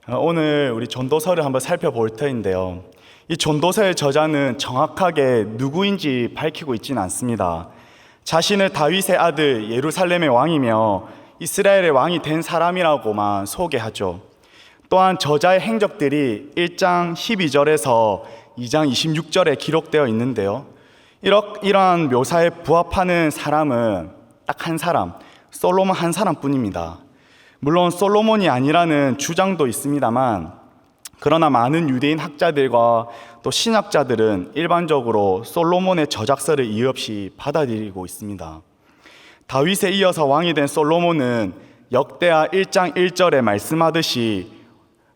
오늘 우리 전도서를 한번 살펴볼 터인데요. 이 전도서의 저자는 정확하게 누구인지 밝히고 있지는 않습니다. 자신을 다윗의 아들 예루살렘의 왕이며 이스라엘의 왕이 된 사람이라고만 소개하죠. 또한 저자의 행적들이 1장 12절에서 2장 26절에 기록되어 있는데요. 이러한 묘사에 부합하는 사람은 딱 한 사람, 솔로몬 한 사람뿐입니다. 물론 솔로몬이 아니라는 주장도 있습니다만, 그러나 많은 유대인 학자들과 또 신학자들은 일반적으로 솔로몬의 저작서를 이유 없이 받아들이고 있습니다. 다윗에 이어서 왕이 된 솔로몬은 역대하 1장 1절에 말씀하듯이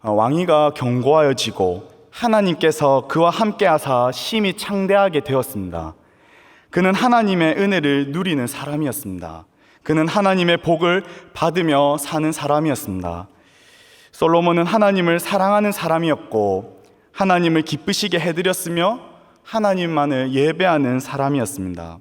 왕위가 견고하여지고 하나님께서 그와 함께 하사 심히 창대하게 되었습니다. 그는 하나님의 은혜를 누리는 사람이었습니다. 그는 하나님의 복을 받으며 사는 사람이었습니다. 솔로몬은 하나님을 사랑하는 사람이었고 하나님을 기쁘시게 해드렸으며 하나님만을 예배하는 사람이었습니다.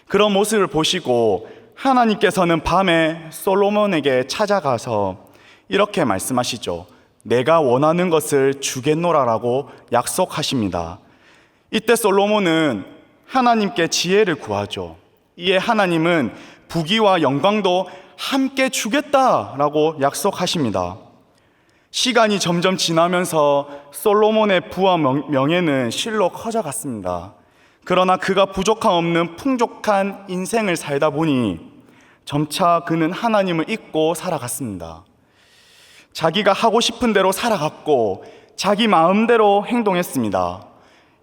그런 모습을 보시고 하나님께서는 밤에 솔로몬에게 찾아가서 이렇게 말씀하시죠. 내가 원하는 것을 주겠노라라고 약속하십니다. 이때 솔로몬은 하나님께 지혜를 구하죠. 이에 하나님은 부귀와 영광도 함께 주겠다라고 약속하십니다. 시간이 점점 지나면서 솔로몬의 부와 명예는 실로 커져갔습니다. 그러나 그가 부족함 없는 풍족한 인생을 살다 보니 점차 그는 하나님을 잊고 살아갔습니다. 자기가 하고 싶은 대로 살아갔고 자기 마음대로 행동했습니다.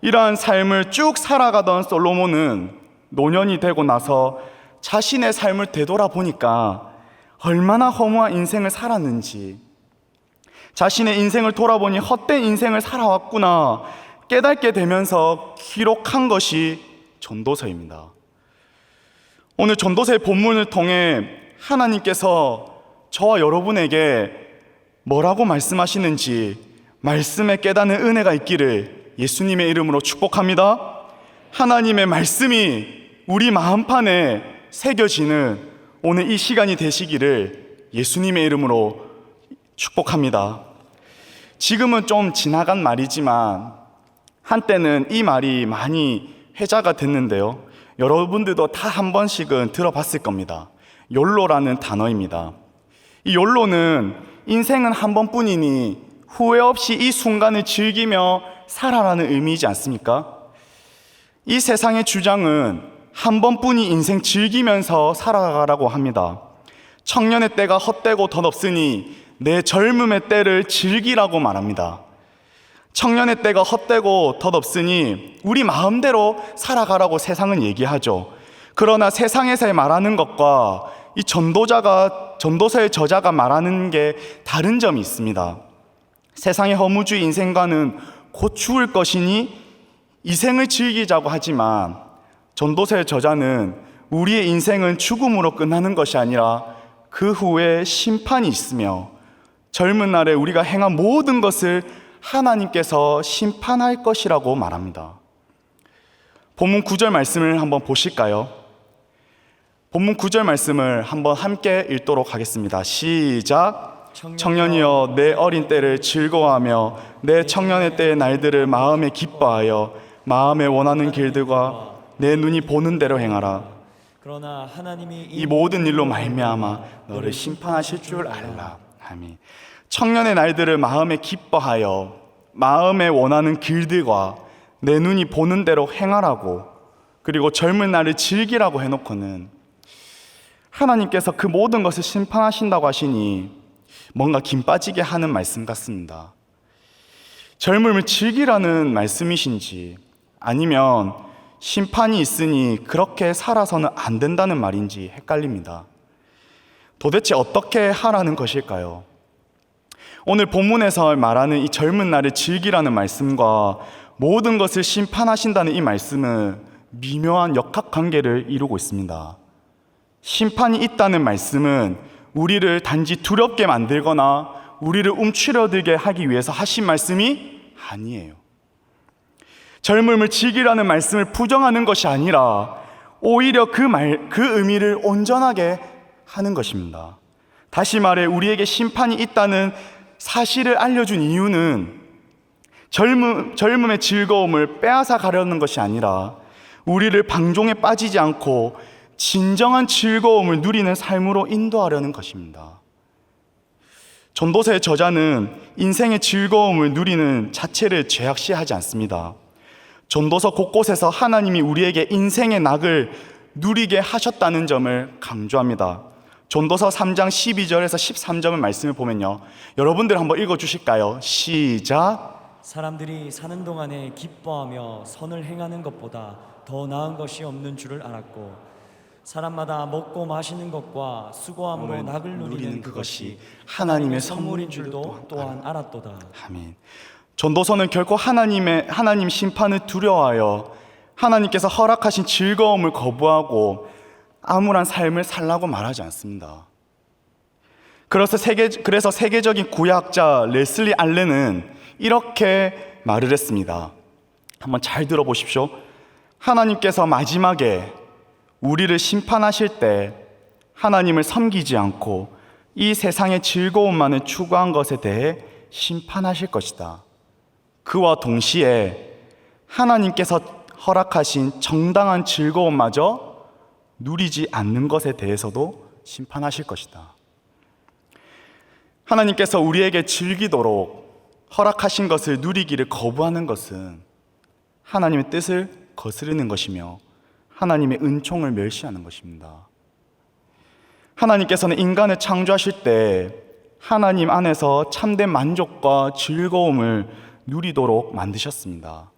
이러한 삶을 쭉 살아가던 솔로몬은 노년이 되고 나서 자신의 삶을 되돌아보니까 얼마나 허무한 인생을 살았는지, 자신의 인생을 돌아보니 헛된 인생을 살아왔구나 깨닫게 되면서 기록한 것이 전도서입니다. 오늘 전도서의 본문을 통해 하나님께서 저와 여러분에게 뭐라고 말씀하시는지 말씀에 깨닫는 은혜가 있기를 예수님의 이름으로 축복합니다. 하나님의 말씀이 우리 마음판에 새겨지는 오늘 이 시간이 되시기를 예수님의 이름으로 축복합니다. 지금은 좀 지나간 말이지만 한때는 이 말이 많이 회자가 됐는데요. 여러분들도 다 한 번씩은 들어봤을 겁니다. 욜로라는 단어입니다. 이 욜로는 인생은 한 번뿐이니 후회 없이 이 순간을 즐기며 살아라는 의미이지 않습니까? 이 세상의 주장은 한 번뿐이 인생 즐기면서 살아가라고 합니다. 청년의 때가 헛되고 덧없으니 내 젊음의 때를 즐기라고 말합니다. 청년의 때가 헛되고 덧없으니 우리 마음대로 살아가라고 세상은 얘기하죠. 그러나 세상에서 말하는 것과 이 전도서의 저자가 말하는 게 다른 점이 있습니다. 세상의 허무주의 인생과는 곧 죽을 것이니 이 생을 즐기자고 하지만 전도서의 저자는 우리의 인생은 죽음으로 끝나는 것이 아니라 그 후에 심판이 있으며 젊은 날에 우리가 행한 모든 것을 하나님께서 심판할 것이라고 말합니다. 본문 9절 말씀을 한번 보실까요? 본문 9절 말씀을 한번 함께 읽도록 하겠습니다. 시작. 청년이여 내 어린 때를 즐거워하며 내 청년의 때의 날들을 마음에 기뻐하여 마음에 원하는 길들과 내 눈이 보는 대로 행하라. 그러나 하나님이 이 모든 일로 말미암아 너를 심판하실 줄 알라. 아멘. 청년의 날들을 마음에 기뻐하여 마음에 원하는 길들과 내 눈이 보는 대로 행하라고, 그리고 젊은 날을 즐기라고 해놓고는 하나님께서 그 모든 것을 심판하신다고 하시니 뭔가 김 빠지게 하는 말씀 같습니다. 젊음을 즐기라는 말씀이신지 아니면 심판이 있으니 그렇게 살아서는 안 된다는 말인지 헷갈립니다. 도대체 어떻게 하라는 것일까요? 오늘 본문에서 말하는 이 젊은 날을 즐기라는 말씀과 모든 것을 심판하신다는 이 말씀은 미묘한 역학관계를 이루고 있습니다. 심판이 있다는 말씀은 우리를 단지 두렵게 만들거나 우리를 움츠러들게 하기 위해서 하신 말씀이 아니에요. 젊음을 즐기라는 말씀을 부정하는 것이 아니라 오히려 그 의미를 온전하게 하는 것입니다. 다시 말해 우리에게 심판이 있다는 사실을 알려준 이유는 젊음의 즐거움을 빼앗아 가려는 것이 아니라 우리를 방종에 빠지지 않고 진정한 즐거움을 누리는 삶으로 인도하려는 것입니다. 전도서의 저자는 인생의 즐거움을 누리는 자체를 죄악시하지 않습니다. 전도서 곳곳에서 하나님이 우리에게 인생의 낙을 누리게 하셨다는 점을 강조합니다. 전도서 3장 12절에서 13절의 말씀을 보면요, 여러분들 한번 읽어주실까요? 시작. 사람들이 사는 동안에 기뻐하며 선을 행하는 것보다 더 나은 것이 없는 줄을 알았고 사람마다 먹고 마시는 것과 수고함으로 낙을 누리는 그것이 하나님의 선물인 줄도 또한 알았도다. 아멘. 전도서는 결코 하나님 심판을 두려워하여 하나님께서 허락하신 즐거움을 거부하고 암울한 삶을 살라고 말하지 않습니다. 그래서 세계적인 구약자 레슬리 알렌은 이렇게 말을 했습니다. 한번 잘 들어보십시오. 하나님께서 마지막에 우리를 심판하실 때 하나님을 섬기지 않고 이 세상의 즐거움만을 추구한 것에 대해 심판하실 것이다. 그와 동시에 하나님께서 허락하신 정당한 즐거움마저 누리지 않는 것에 대해서도 심판하실 것이다. 하나님께서 우리에게 즐기도록 허락하신 것을 누리기를 거부하는 것은 하나님의 뜻을 거스르는 것이며 하나님의 은총을 멸시하는 것입니다. 하나님께서는 인간을 창조하실 때 하나님 안에서 참된 만족과 즐거움을 누리도록 만드셨습니다.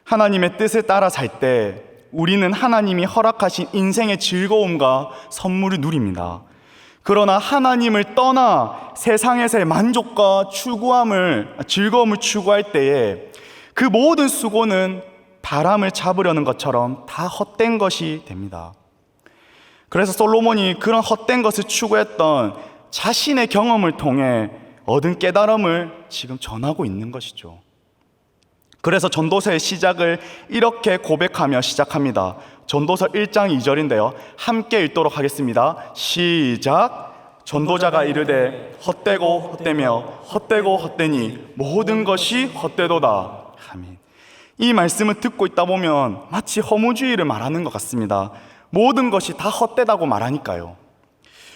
하나님의 뜻을 따라 살 때 우리는 하나님이 허락하신 인생의 즐거움과 선물을 누립니다. 그러나 하나님을 떠나 세상에서의 만족과 즐거움을 추구할 때에 그 모든 수고는 바람을 잡으려는 것처럼 다 헛된 것이 됩니다. 그래서 솔로몬이 그런 헛된 것을 추구했던 자신의 경험을 통해 얻은 깨달음을 지금 전하고 있는 것이죠. 그래서 전도서의 시작을 이렇게 고백하며 시작합니다. 전도서 1장 2절인데요. 함께 읽도록 하겠습니다. 시작. 전도자가 이르되 헛되고 헛되며 헛되고 헛되니 모든 것이 헛되도다. 아멘. 이 말씀을 듣고 있다 보면 마치 허무주의를 말하는 것 같습니다. 모든 것이 다 헛되다고 말하니까요.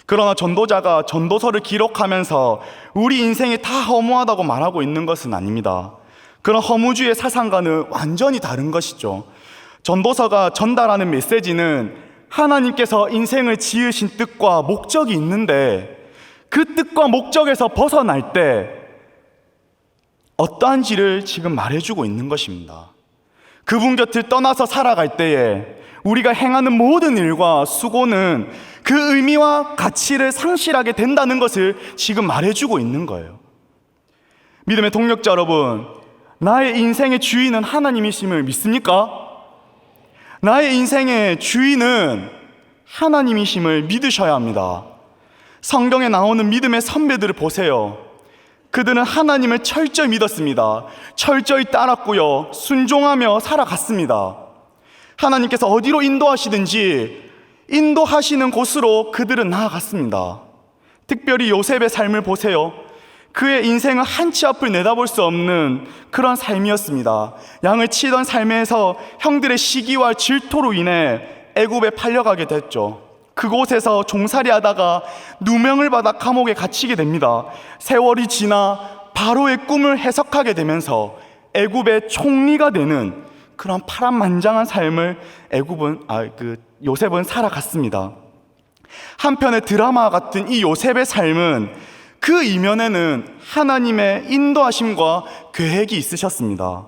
그러나 전도자가 전도서를 기록하면서 우리 인생이 다 허무하다고 말하고 있는 것은 아닙니다. 그런 허무주의의 사상과는 완전히 다른 것이죠. 전도서가 전달하는 메시지는 하나님께서 인생을 지으신 뜻과 목적이 있는데 그 뜻과 목적에서 벗어날 때 어떠한지를 지금 말해주고 있는 것입니다. 그분 곁을 떠나서 살아갈 때에 우리가 행하는 모든 일과 수고는 그 의미와 가치를 상실하게 된다는 것을 지금 말해주고 있는 거예요. 믿음의 동력자 여러분, 나의 인생의 주인은 하나님이심을 믿습니까? 나의 인생의 주인은 하나님이심을 믿으셔야 합니다. 성경에 나오는 믿음의 선배들을 보세요. 그들은 하나님을 철저히 믿었습니다. 철저히 따랐고요, 순종하며 살아갔습니다. 하나님께서 어디로 인도하시든지 인도하시는 곳으로 그들은 나아갔습니다. 특별히 요셉의 삶을 보세요. 그의 인생은 한치 앞을 내다볼 수 없는 그런 삶이었습니다. 양을 치던 삶에서 형들의 시기와 질투로 인해 애굽에 팔려가게 됐죠. 그곳에서 종살이하다가 누명을 받아 감옥에 gat히게 됩니다. 세월이 지나 바로의 꿈을 해석하게 되면서 애굽의 총리가 되는 그런 파란만장한 삶을 요셉은 살아갔습니다. 한편의 드라마 같은 이 요셉의 삶은 그 이면에는 하나님의 인도하심과 계획이 있으셨습니다.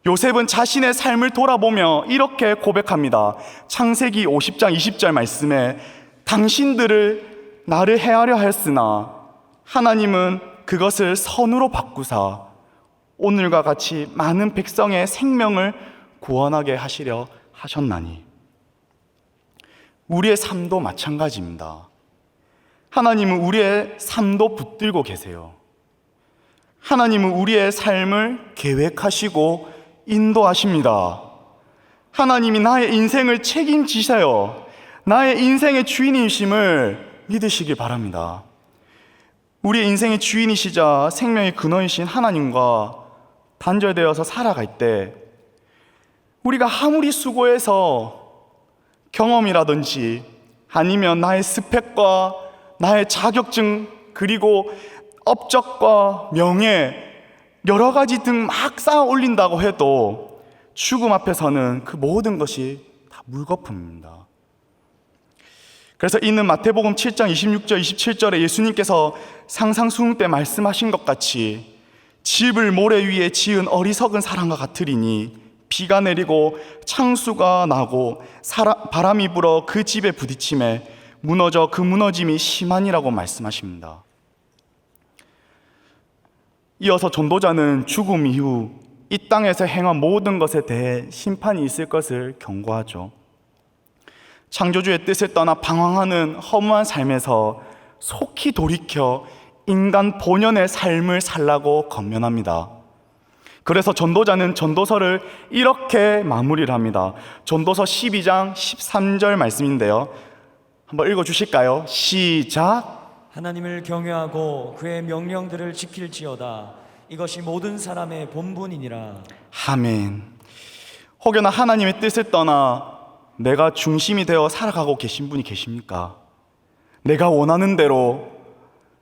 요셉은 자신의 삶을 돌아보며 이렇게 고백합니다. 창세기 50장 20절 말씀에 당신들을 나를 해하려 하였으나 하나님은 그것을 선으로 바꾸사 오늘과 같이 많은 백성의 생명을 구원하게 하시려 하셨나니. 우리의 삶도 마찬가지입니다. 하나님은 우리의 삶도 붙들고 계세요. 하나님은 우리의 삶을 계획하시고 인도하십니다. 하나님이 나의 인생을 책임지세요. 나의 인생의 주인이심을 믿으시기 바랍니다. 우리의 인생의 주인이시자 생명의 근원이신 하나님과 단절되어서 살아갈 때 우리가 아무리 수고해서 경험이라든지 아니면 나의 스펙과 나의 자격증 그리고 업적과 명예 여러 가지 등 막 쌓아 올린다고 해도 죽음 앞에서는 그 모든 것이 다 물거품입니다. 그래서 이는 마태복음 7장 26절 27절에 예수님께서 상상수훈 때 말씀하신 것 같이 집을 모래 위에 지은 어리석은 사람과 같으리니 비가 내리고 창수가 나고 바람이 불어 그 집에 부딪힘에 무너져 그 무너짐이 심하니라고 말씀하십니다. 이어서 전도자는 죽음 이후 이 땅에서 행한 모든 것에 대해 심판이 있을 것을 경고하죠. 창조주의 뜻을 떠나 방황하는 허무한 삶에서 속히 돌이켜 인간 본연의 삶을 살라고 권면합니다. 그래서 전도자는 전도서를 이렇게 마무리를 합니다. 전도서 12장 13절 말씀인데요, 한번 읽어주실까요? 시작. 하나님을 경외하고 그의 명령들을 지킬지어다. 이것이 모든 사람의 본분이니라. 아멘. 혹여나 하나님의 뜻을 떠나 내가 중심이 되어 살아가고 계신 분이 계십니까? 내가 원하는 대로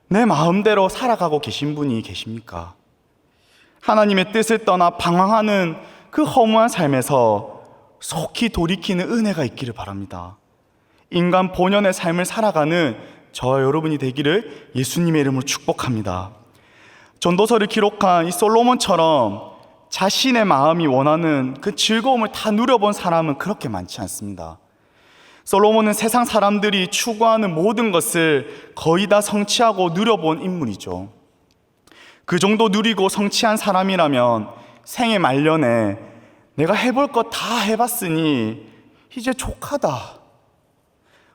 내 마음대로 살아가고 계신 분이 계십니까? 하나님의 뜻을 떠나 방황하는 그 허무한 삶에서 속히 돌이키는 은혜가 있기를 바랍니다. 인간 본연의 삶을 살아가는 저와 여러분이 되기를 예수님의 이름으로 축복합니다. 전도서를 기록한 이 솔로몬처럼 자신의 마음이 원하는 그 즐거움을 다 누려본 사람은 그렇게 많지 않습니다. 솔로몬은 세상 사람들이 추구하는 모든 것을 거의 다 성취하고 누려본 인물이죠. 그 정도 누리고 성취한 사람이라면 생애 말년에 내가 해볼 것 다 해봤으니 이제 족하다,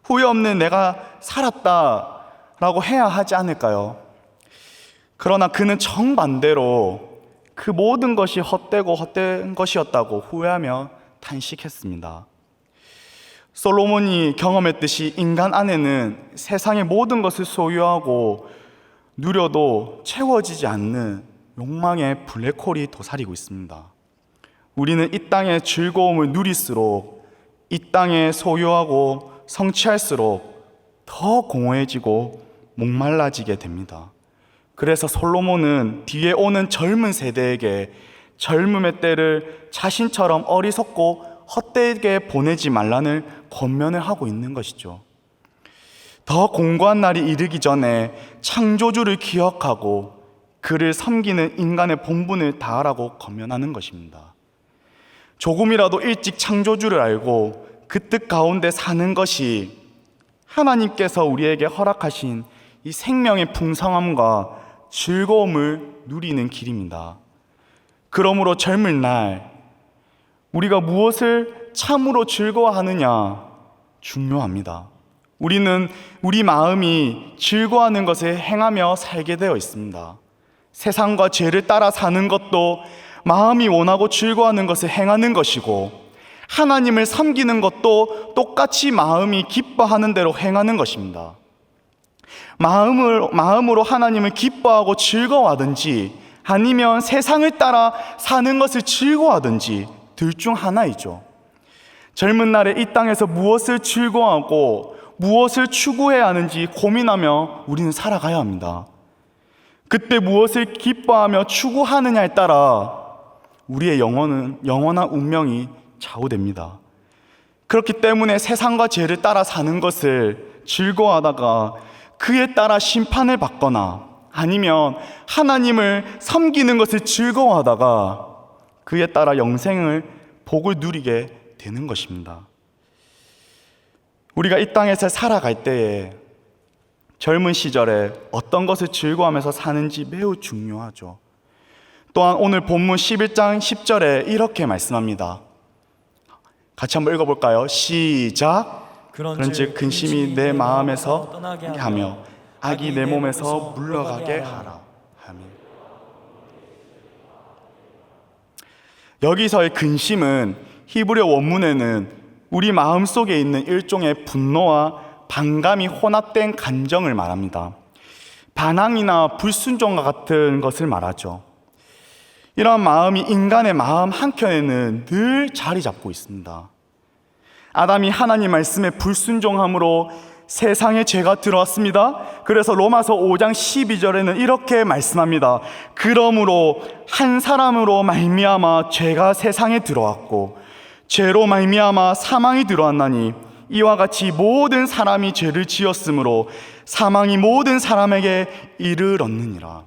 후회 없는 내가 살았다라고 해야 하지 않을까요? 그러나 그는 정반대로 그 모든 것이 헛되고 헛된 것이었다고 후회하며 탄식했습니다. 솔로몬이 경험했듯이 인간 안에는 세상의 모든 것을 소유하고 누려도 채워지지 않는 욕망의 블랙홀이 도사리고 있습니다. 우리는 이 땅의 즐거움을 누릴수록 이 땅에 소유하고 성취할수록 더 공허해지고 목말라지게 됩니다. 그래서 솔로몬은 뒤에 오는 젊은 세대에게 젊음의 때를 자신처럼 어리석고 헛되게 보내지 말라는 권면을 하고 있는 것이죠. 더 공고한 날이 이르기 전에 창조주를 기억하고 그를 섬기는 인간의 본분을 다하라고 권면하는 것입니다. 조금이라도 일찍 창조주를 알고 그 뜻 가운데 사는 것이 하나님께서 우리에게 허락하신 이 생명의 풍성함과 즐거움을 누리는 길입니다. 그러므로 젊은 날 우리가 무엇을 참으로 즐거워하느냐 중요합니다. 우리는 우리 마음이 즐거워하는 것을 행하며 살게 되어 있습니다. 세상과 죄를 따라 사는 것도 마음이 원하고 즐거워하는 것을 행하는 것이고, 하나님을 섬기는 것도 똑같이 마음이 기뻐하는 대로 행하는 것입니다. 마음으로 하나님을 기뻐하고 즐거워하든지 아니면 세상을 따라 사는 것을 즐거워하든지 둘 중 하나이죠. 젊은 날에 이 땅에서 무엇을 즐거워하고 무엇을 추구해야 하는지 고민하며 우리는 살아가야 합니다. 그때 무엇을 기뻐하며 추구하느냐에 따라 우리의 영원한 운명이 좌우됩니다. 그렇기 때문에 세상과 죄를 따라 사는 것을 즐거워하다가 그에 따라 심판을 받거나 아니면 하나님을 섬기는 것을 즐거워하다가 그에 따라 영생을 복을 누리게 되는 것입니다. 우리가 이 땅에서 살아갈 때에 젊은 시절에 어떤 것을 즐거워하면서 사는지 매우 중요하죠. 또한 오늘 본문 11장 10절에 이렇게 말씀합니다. 같이 한번 읽어볼까요? 시작. 그런즉 근심이 내 마음에서 떠나게 하며 악이 내 몸에서 물러가게 하라. 아멘. 여기서의 근심은 히브리어 원문에는 우리 마음속에 있는 일종의 분노와 반감이 혼합된 감정을 말합니다. 반항이나 불순종과 같은 것을 말하죠. 이러한 마음이 인간의 마음 한켠에는 늘 자리 잡고 있습니다. 아담이 하나님 말씀에 불순종함으로 세상에 죄가 들어왔습니다. 그래서 로마서 5장 12절에는 이렇게 말씀합니다. 그러므로 한 사람으로 말미암아 죄가 세상에 들어왔고 죄로 말미암아 사망이 들어왔나니 이와 같이 모든 사람이 죄를 지었으므로 사망이 모든 사람에게 이르렀느니라.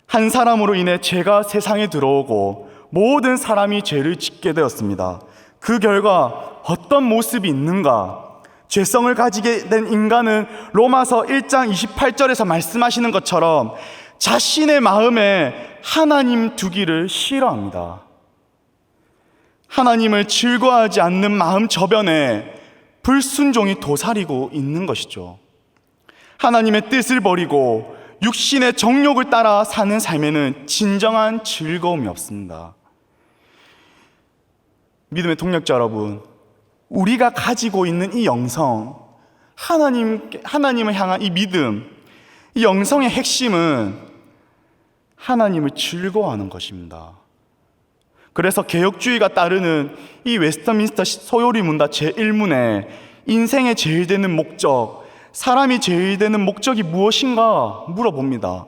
한 사람으로 인해 죄가 세상에 들어오고 모든 사람이 죄를 짓게 되었습니다. 그 결과 어떤 모습이 있는가? 죄성을 가지게 된 인간은 로마서 1장 28절에서 말씀하시는 것처럼 자신의 마음에 하나님 두기를 싫어합니다. 하나님을 즐거워하지 않는 마음 저변에 불순종이 도사리고 있는 것이죠. 하나님의 뜻을 버리고 육신의 정욕을 따라 사는 삶에는 진정한 즐거움이 없습니다. 믿음의 동력자 여러분, 우리가 가지고 있는 이 영성, 하나님을 향한 이 믿음, 이 영성의 핵심은 하나님을 즐거워하는 것입니다. 그래서 개혁주의가 따르는 이 웨스트민스터 소요리 문답 제1문에 인생의 제일 되는 목적, 사람이 제일 되는 목적이 무엇인가 물어봅니다.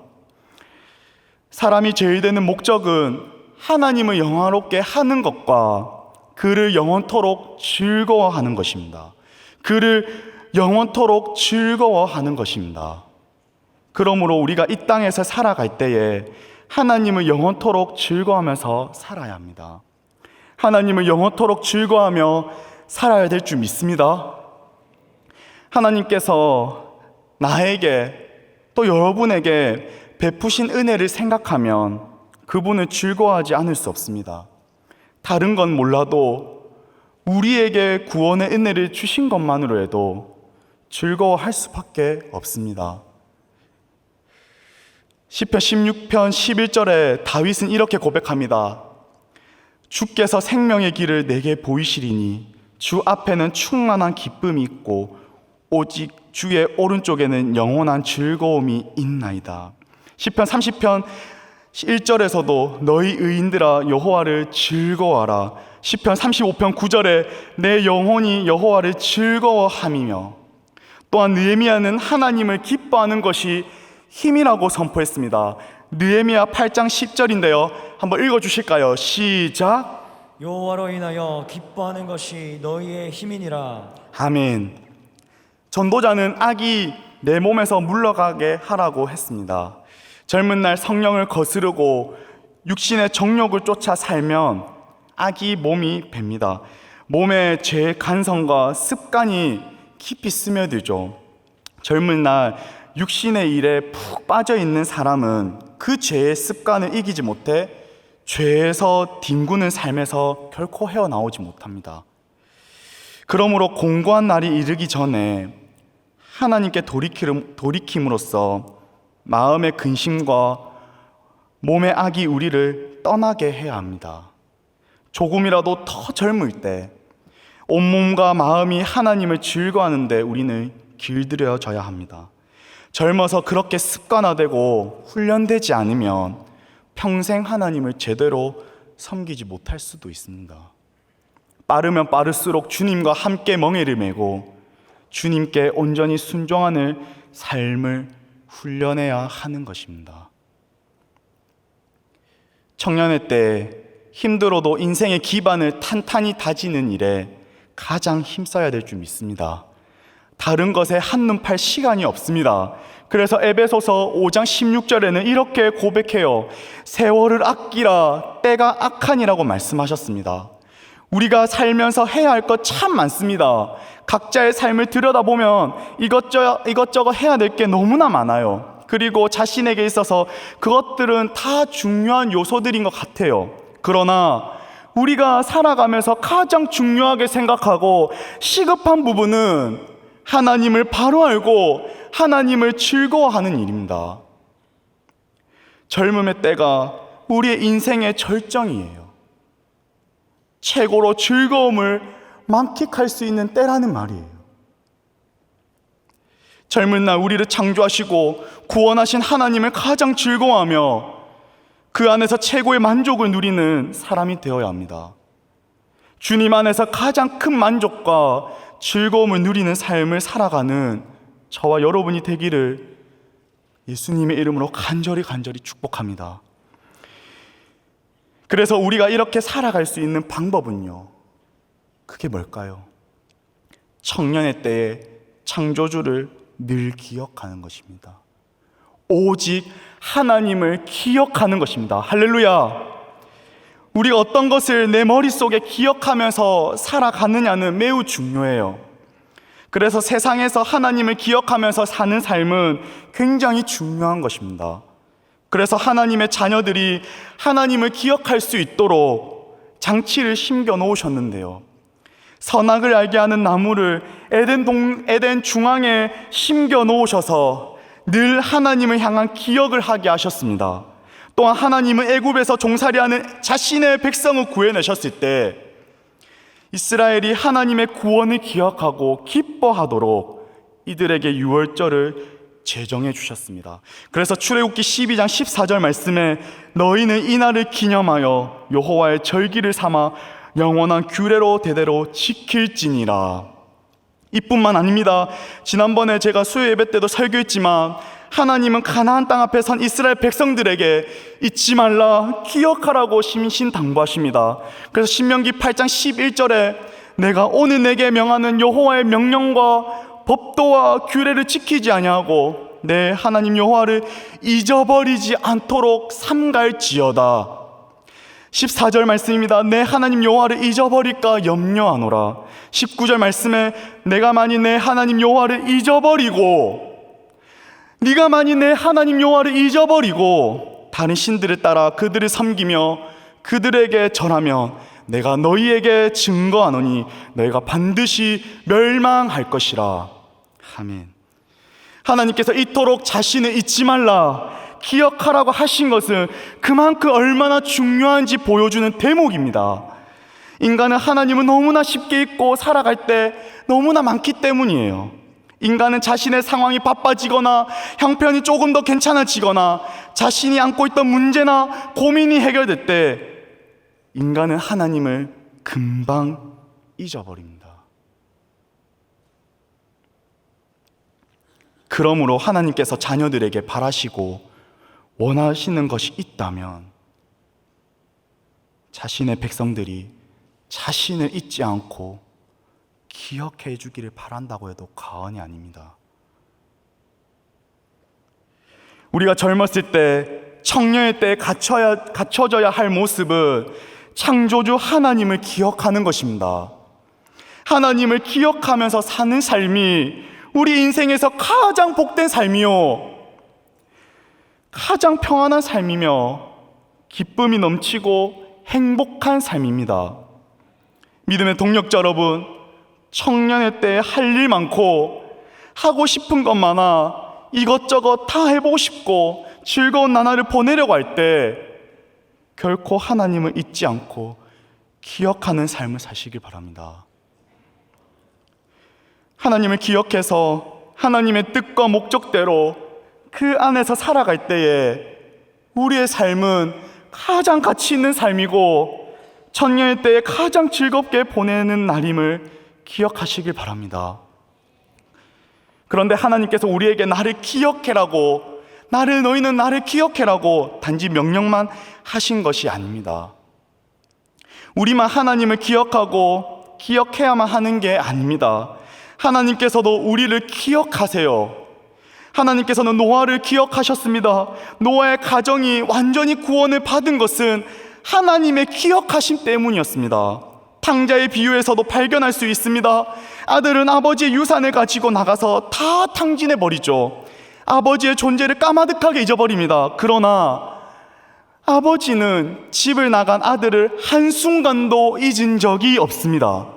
사람이 제일 되는 목적은 하나님을 영화롭게 하는 것과 그를 영원토록 즐거워하는 것입니다. 그를 영원토록 즐거워하는 것입니다. 그러므로 우리가 이 땅에서 살아갈 때에 하나님을 영원토록 즐거워하면서 살아야 합니다. 하나님을 영원토록 즐거워하며 살아야 될 줄 믿습니다. 하나님께서 나에게 또 여러분에게 베푸신 은혜를 생각하면 그분을 즐거워하지 않을 수 없습니다. 다른 건 몰라도 우리에게 구원의 은혜를 주신 것만으로 해도 즐거워할 수밖에 없습니다. 시편 16편 11절에 다윗은 이렇게 고백합니다. 주께서 생명의 길을 내게 보이시리니 주 앞에는 충만한 기쁨이 있고 오직 주의 오른쪽에는 영원한 즐거움이 있나이다. 시편 30편 1절에서도 너희 의인들아 여호와를 즐거워하라. 시편 35편 9절에 내 영혼이 여호와를 즐거워함이며, 또한 느헤미야는 하나님을 기뻐하는 것이 힘이라고 선포했습니다. 느헤미야 8장 10절인데요. 한번 읽어주실까요? 시작. 여호와로 인하여 기뻐하는 것이 너희의 힘이니라. 아멘. 전도자는 악이 내 몸에서 물러가게 하라고 했습니다. 젊은 날 성령을 거스르고 육신의 정욕을 쫓아 살면 악이 몸이 뵭니다. 몸에 죄의 간성과 습관이 깊이 스며들죠. 젊은 날 육신의 일에 푹 빠져 있는 사람은 그 죄의 습관을 이기지 못해 죄에서 뒹구는 삶에서 결코 헤어나오지 못합니다. 그러므로 공고한 날이 이르기 전에 하나님께 돌이킴으로써 마음의 근심과 몸의 악이 우리를 떠나게 해야 합니다. 조금이라도 더 젊을 때 온몸과 마음이 하나님을 즐거워하는데 우리는 길들여져야 합니다. 젊어서 그렇게 습관화되고 훈련되지 않으면 평생 하나님을 제대로 섬기지 못할 수도 있습니다. 빠르면 빠를수록 주님과 함께 멍에를 메고 주님께 온전히 순종하는 삶을 훈련해야 하는 것입니다. 청년의 때 힘들어도 인생의 기반을 탄탄히 다지는 일에 가장 힘써야 될 줄 믿습니다. 다른 것에 한눈 팔 시간이 없습니다. 그래서 에베소서 5장 16절에는 이렇게 고백해요. 세월을 아끼라 때가 악하니라고 말씀하셨습니다. 우리가 살면서 해야 할 것 참 많습니다. 각자의 삶을 들여다보면 이것저것 해야 될 게 너무나 많아요. 그리고 자신에게 있어서 그것들은 다 중요한 요소들인 것 같아요. 그러나 우리가 살아가면서 가장 중요하게 생각하고 시급한 부분은 하나님을 바로 알고 하나님을 즐거워하는 일입니다. 젊음의 때가 우리의 인생의 절정이에요. 최고로 즐거움을 만끽할 수 있는 때라는 말이에요. 젊은 날 우리를 창조하시고 구원하신 하나님을 가장 즐거워하며 그 안에서 최고의 만족을 누리는 사람이 되어야 합니다. 주님 안에서 가장 큰 만족과 즐거움을 누리는 삶을 살아가는 저와 여러분이 되기를 예수님의 이름으로 간절히 축복합니다. 그래서 우리가 이렇게 살아갈 수 있는 방법은요, 그게 뭘까요? 청년의 때에 창조주를 늘 기억하는 것입니다. 오직 하나님을 기억하는 것입니다. 할렐루야! 우리가 어떤 것을 내 머릿속에 기억하면서 살아가느냐는 매우 중요해요. 그래서 세상에서 하나님을 기억하면서 사는 삶은 굉장히 중요한 것입니다. 그래서 하나님의 자녀들이 하나님을 기억할 수 있도록 장치를 심겨 놓으셨는데요, 선악을 알게 하는 나무를 에덴 중앙에 심겨 놓으셔서 늘 하나님을 향한 기억을 하게 하셨습니다. 또한 하나님은 애굽에서 종살이하는 자신의 백성을 구해내셨을 때 이스라엘이 하나님의 구원을 기억하고 기뻐하도록 이들에게 유월절을 제정해 주셨습니다. 그래서 출애굽기 12장 14절 말씀에 너희는 이날을 기념하여 여호와의 절기를 삼아 영원한 규례로 대대로 지킬지니라. 이뿐만 아닙니다. 지난번에 제가 수요 예배 때도 설교했지만 하나님은 가나안 땅 앞에 선 이스라엘 백성들에게 잊지 말라, 기억하라고 신신당부하십니다. 그래서 신명기 8장 11절에 내가 오늘 내게 명하는 여호와의 명령과 법도와 규례를 지키지 아니하고 내 하나님 여호와를 잊어버리지 않도록 삼갈지어다. 14절 말씀입니다. 내 하나님 여호와를 잊어버릴까 염려하노라. 19절 말씀에 내가 만일 내 하나님 여호와를 잊어버리고 네가 만일 내 하나님 여호와를 잊어버리고 다른 신들을 따라 그들을 섬기며 그들에게 절하면 내가 너희에게 증거하노니 너희가 반드시 멸망할 것이라. 아멘. 하나님께서 이토록 자신을 잊지 말라, 기억하라고 하신 것은 그만큼 얼마나 중요한지 보여주는 대목입니다. 인간은 하나님을 너무나 쉽게 잊고 살아갈 때 너무나 많기 때문이에요. 인간은 자신의 상황이 바빠지거나 형편이 조금 더 괜찮아지거나 자신이 안고 있던 문제나 고민이 해결될 때 인간은 하나님을 금방 잊어버립니다. 그러므로 하나님께서 자녀들에게 바라시고 원하시는 것이 있다면 자신의 백성들이 자신을 잊지 않고 기억해 주기를 바란다고 해도 과언이 아닙니다. 우리가 젊었을 때, 청년의 때에 갖춰져야 할 모습은 창조주 하나님을 기억하는 것입니다. 하나님을 기억하면서 사는 삶이 우리 인생에서 가장 복된 삶이요, 가장 평안한 삶이며 기쁨이 넘치고 행복한 삶입니다. 믿음의 동력자 여러분, 청년의 때에 할 일 많고 하고 싶은 것 많아 이것저것 다 해보고 싶고 즐거운 나날을 보내려고 할 때 결코 하나님을 잊지 않고 기억하는 삶을 사시길 바랍니다. 하나님을 기억해서 하나님의 뜻과 목적대로 그 안에서 살아갈 때에 우리의 삶은 가장 가치 있는 삶이고 청년의 때에 가장 즐겁게 보내는 날임을 기억하시길 바랍니다. 그런데 하나님께서 우리에게 나를 기억해라고, 너희는 나를 기억해라고 단지 명령만 하신 것이 아닙니다. 우리만 하나님을 기억하고 기억해야만 하는 게 아닙니다. 하나님께서도 우리를 기억하세요. 하나님께서는 노아를 기억하셨습니다. 노아의 가정이 완전히 구원을 받은 것은 하나님의 기억하심 때문이었습니다. 탕자의 비유에서도 발견할 수 있습니다. 아들은 아버지의 유산을 가지고 나가서 다 탕진해 버리죠. 아버지의 존재를 까마득하게 잊어버립니다. 그러나 아버지는 집을 나간 아들을 한순간도 잊은 적이 없습니다.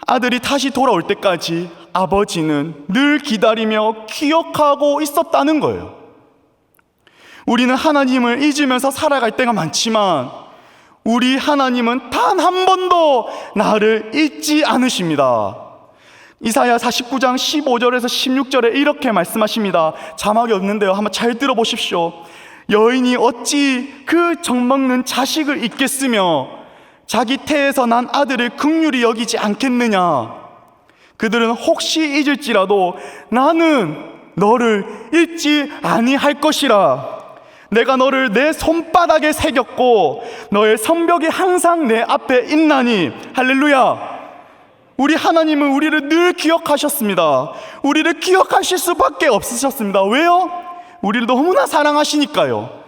아들이 다시 돌아올 때까지 아버지는 늘 기다리며 기억하고 있었다는 거예요. 우리는 하나님을 잊으면서 살아갈 때가 많지만 우리 하나님은 단 한 번도 나를 잊지 않으십니다. 이사야 49장 15절에서 16절에 이렇게 말씀하십니다. 자막이 없는데요, 한번 잘 들어보십시오. 여인이 어찌 그 젖먹는 자식을 잊겠으며 자기 태에서 난 아들을 긍휼히 여기지 않겠느냐. 그들은 혹시 잊을지라도 나는 너를 잊지 아니할 것이라. 내가 너를 내 손바닥에 새겼고 너의 성벽이 항상 내 앞에 있나니. 할렐루야. 우리 하나님은 우리를 늘 기억하셨습니다. 우리를 기억하실 수밖에 없으셨습니다. 왜요? 우리를 너무나 사랑하시니까요.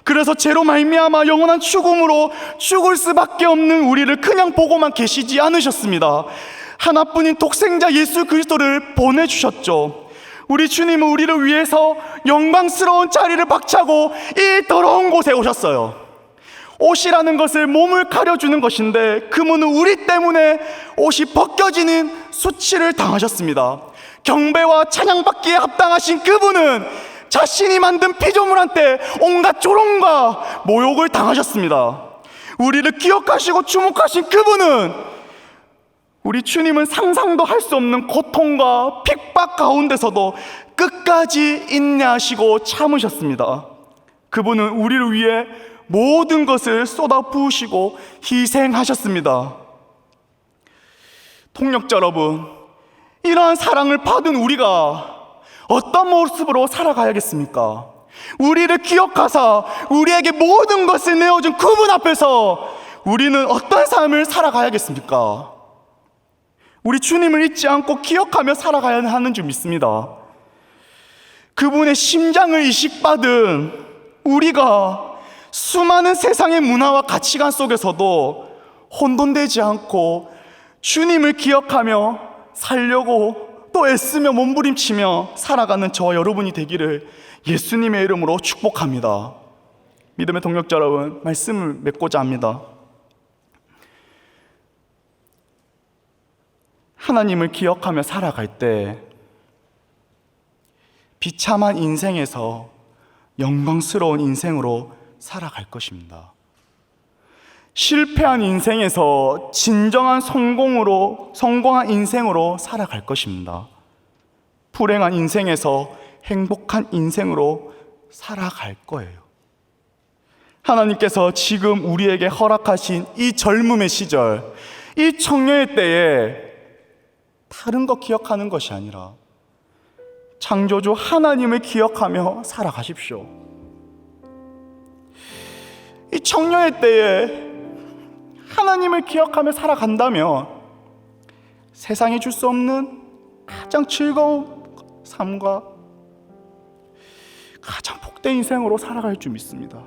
그래서 죄로 말미암아 영원한 죽음으로 죽을 수밖에 없는 우리를 그냥 보고만 계시지 않으셨습니다. 하나뿐인 독생자 예수 그리스도를 보내주셨죠. 우리 주님은 우리를 위해서 영광스러운 자리를 박차고 이 더러운 곳에 오셨어요. 옷이라는 것을 몸을 가려주는 것인데 그분은 우리 때문에 옷이 벗겨지는 수치를 당하셨습니다. 경배와 찬양받기에 합당하신 그분은 자신이 만든 피조물한테 온갖 조롱과 모욕을 당하셨습니다. 우리를 기억하시고 주목하신 그분은, 우리 주님은 상상도 할 수 없는 고통과 핍박 가운데서도 끝까지 인내하시고 참으셨습니다. 그분은 우리를 위해 모든 것을 쏟아부으시고 희생하셨습니다. 통역자 여러분, 이러한 사랑을 받은 우리가 어떤 모습으로 살아가야겠습니까? 우리를 기억하사 우리에게 모든 것을 내어준 그분 앞에서 우리는 어떤 삶을 살아가야겠습니까? 우리 주님을 잊지 않고 기억하며 살아가야 하는 줄 믿습니다. 그분의 심장을 이식받은 우리가 수많은 세상의 문화와 가치관 속에서도 혼돈되지 않고 주님을 기억하며 살려고 또 애쓰며 몸부림치며 살아가는 저와 여러분이 되기를 예수님의 이름으로 축복합니다. 믿음의 동역자 여러분, 말씀을 맺고자 합니다. 하나님을 기억하며 살아갈 때 비참한 인생에서 영광스러운 인생으로 살아갈 것입니다. 실패한 인생에서 진정한 성공한 인생으로 살아갈 것입니다. 불행한 인생에서 행복한 인생으로 살아갈 거예요. 하나님께서 지금 우리에게 허락하신 이 젊음의 시절, 이 청년의 때에 다른 것 기억하는 것이 아니라 창조주 하나님을 기억하며 살아가십시오. 이 청년의 때에 하나님을 기억하며 살아간다면 세상이 줄 수 없는 가장 즐거운 삶과 가장 복된 인생으로 살아갈 줄 믿습니다.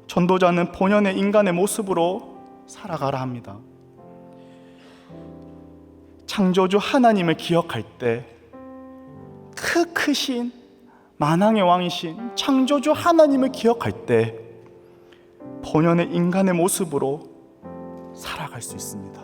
전도자는 본연의 인간의 모습으로 살아가라 합니다. 창조주 하나님을 기억할 때 크신 만왕의 왕이신 창조주 하나님을 기억할 때 본연의 인간의 모습으로 살아갈 수 있습니다.